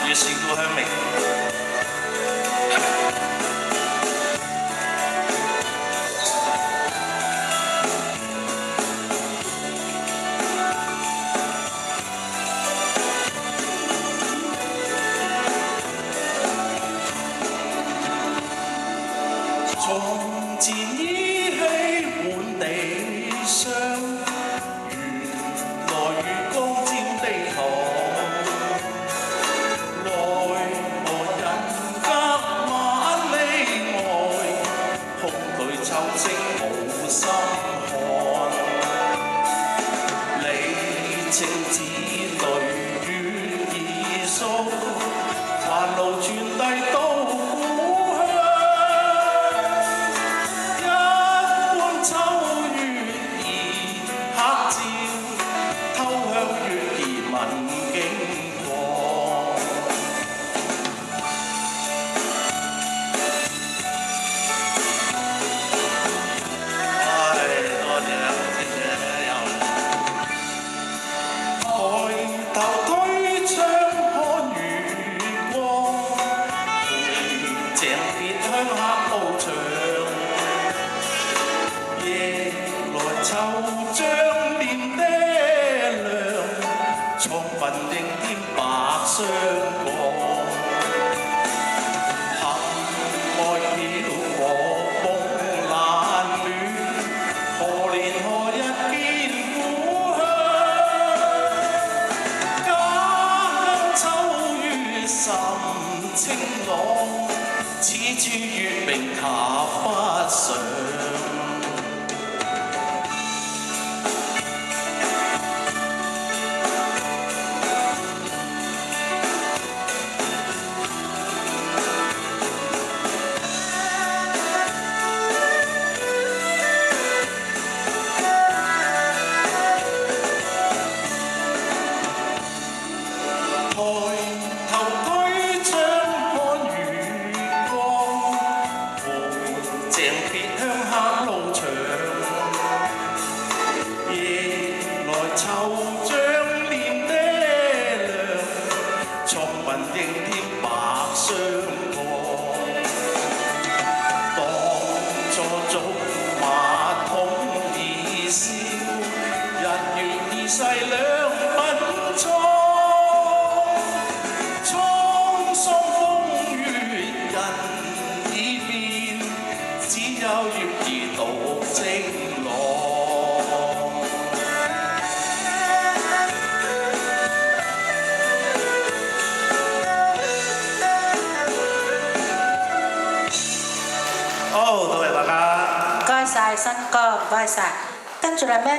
月是故鄉明。從前依稀滿地霜，原來月光照地堂。奈何人隔萬里外，空對秋聲無心看。離情似淚月兒訴，煩惱傳遞到。惆悵臉的亮，蒼雲映添白霜光。行愛飄過夢難戀，何年何日見故鄉？家鄉秋月甚清朗，此處月明及不上。抬頭推窗看月光，無井別鄉客路長。夜來惆悵臉的亮，蒼雲映添白霜光。當初竹馬筒已燒，日月已逝兩鬢蒼。只有月兒獨晴朗。好，多謝大家。唔該晒新哥，唔該晒。跟住嚟 Mandy。